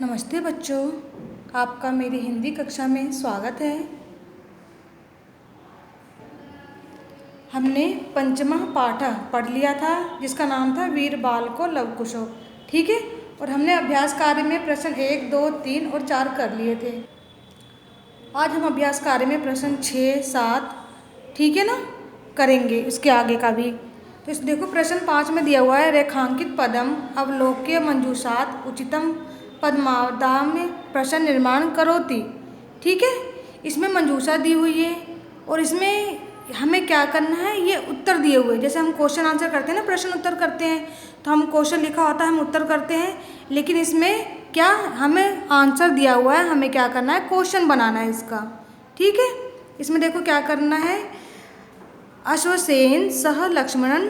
नमस्ते बच्चों, आपका मेरी हिंदी कक्षा में स्वागत है। हमने पंचमा पाठ पढ़ लिया था जिसका नाम था वीर बाल को लव कुशो। ठीक है, और हमने अभ्यास कार्य में प्रश्न 1, 2, 3 और 4 कर लिए थे। आज हम अभ्यास कार्य में प्रश्न 6, 7 ठीक है ना करेंगे, इसके आगे का भी। तो इस देखो प्रश्न 5 में दिया हुआ है रेखांकित पदम अवलोक्य मंजूषात उचितम पद्मावदाम्य प्रश्न निर्माण करोति। ठीक है, इसमें मंजूषा दी हुई है और इसमें हमें क्या करना है, ये उत्तर दिए हुए। जैसे हम क्वेश्चन आंसर करते हैं ना, प्रश्न उत्तर करते हैं, तो हम क्वेश्चन लिखा होता है हम उत्तर करते हैं, लेकिन इसमें क्या हमें आंसर दिया हुआ है, हमें क्या करना है, क्वेश्चन बनाना है इसका। ठीक है, इसमें देखो क्या करना है। अश्वसेन सह लक्ष्मणन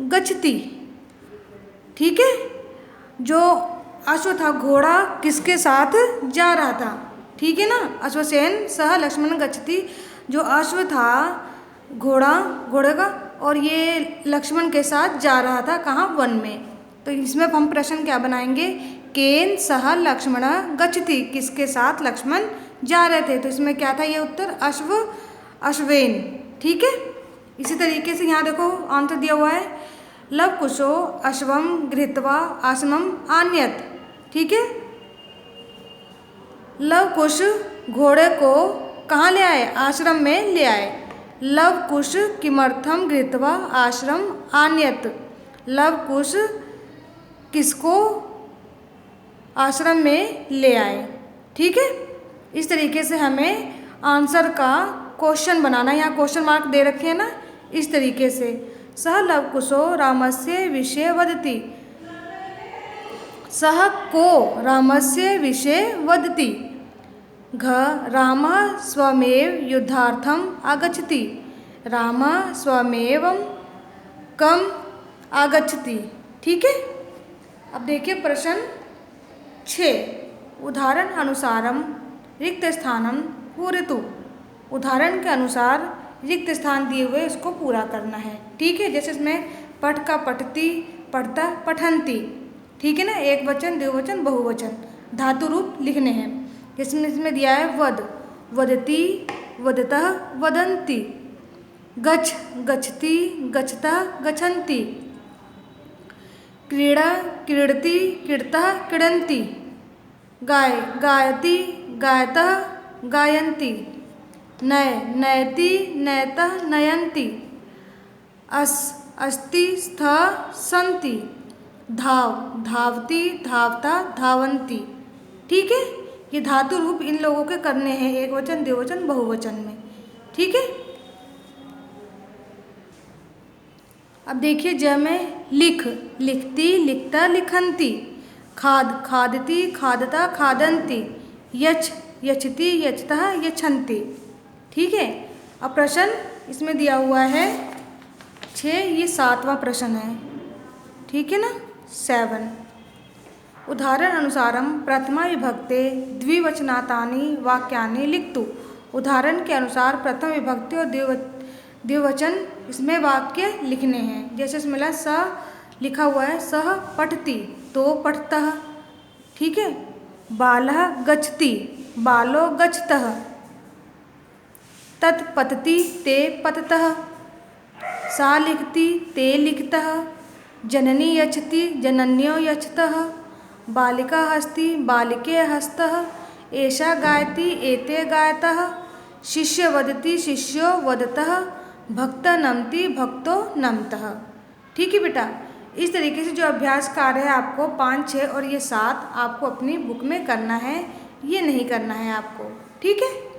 गच्छति। ठीक है, जो अश्व था घोड़ा किसके साथ जा रहा था। ठीक है ना, अश्वसेन सह लक्ष्मण गच्छति, जो अश्व था घोड़े का, और ये लक्ष्मण के साथ जा रहा था कहाँ, वन में। तो इसमें हम प्रश्न क्या बनाएंगे, केन सह लक्ष्मण गच्छति, किसके साथ लक्ष्मण जा रहे थे। तो इसमें क्या था, ये उत्तर अश्वेन। ठीक है, इसी तरीके से यहाँ देखो आंसर दिया हुआ है लव कुशो अश्वम गृहीत्वा आश्रमम आन्यत। ठीक है, लव कुश घोड़े को कहाँ ले आए, आश्रम में ले आए। लव कुश किमर्थम गृहीत्वा आश्रम आन्यत, लव कुश किसको आश्रम में ले आए। ठीक है, इस तरीके से हमें आंसर का क्वेश्चन बनाना है। यहाँ क्वेश्चन मार्क दे रखे हैं ना, इस तरीके से। सह लव कुशो रामस्य विषय वदति, सह को रामस्य विषय वदति। घ रामः स्वमेव युद्धार्थम आगच्छति, रामः स्वमेव कम आगच्छति। ठीक है, अब देखिए प्रश्न 6, उदाहरण अनुसारम रिक्त स्थानम पूरयतु। उदाहरण के अनुसार रिक्त स्थान दिए हुए इसको पूरा करना है। ठीक है, जैसे इसमें पठ का पठती, पढ़ता, पठंती। ठीक है ना, एक वचन, द्विवचन, बहुवचन, धातु रूप लिखने हैं। जिसमें इसमें दिया है वद, वदती, वदतः, वदन्ति। गच्छ, गच्छति, गच्छतः, गच्छन्ति। क्रीड़ा, क्रीडति, क्रीडतः, क्रीडन्ति। गाय, गायति, गायतः, गायन्ति। नय, नयति, नयतः, नयन्ति। अस, अस्ति, स्थ, सन्ति। धाव, धावति, धावता, धावन्ति। ठीक है, ये धातु रूप इन लोगों के करने हैं एक वचन, द्विवचन, बहुवचन में। ठीक है, अब देखिए ज में लिख, लिखती, लिखता, लिखन्ति। खाद, खादति, खादता, खादन्ति। यच, यचति, यचतः, यच्छन्ति। ठीक है, अब प्रश्न इसमें दिया हुआ है 6, ये 7वां प्रश्न है। ठीक है ना, 7। उदाहरण अनुसारम प्रथमा विभक्ते द्विवचनातानि वाक्यानि लिखतु। उदाहरण के अनुसार प्रथम विभक्ति और द्विवचन इसमें वाक्य लिखने हैं। जैसे इसमें मिला स लिखा हुआ है, सह पठति, तो पठतः। ठीक है, बालः गच्छति, बालो गच्छतः। तत् पतति, ते पततः। सा लिखति, ते लिखतः। जननी यच्छति, जनन्यो यच्छतः। बालिका हस्ति, बालिके हस्तः। एषा गायति, एते गायतः। शिष्य वदति, शिष्यो वदतः। भक्त नमति, भक्तो नमतः। ठीक है बेटा, इस तरीके से जो अभ्यास कार्य है आपको 5, 6 और ये 7 आपको अपनी बुक में करना है, ये नहीं करना है आपको। ठीक है।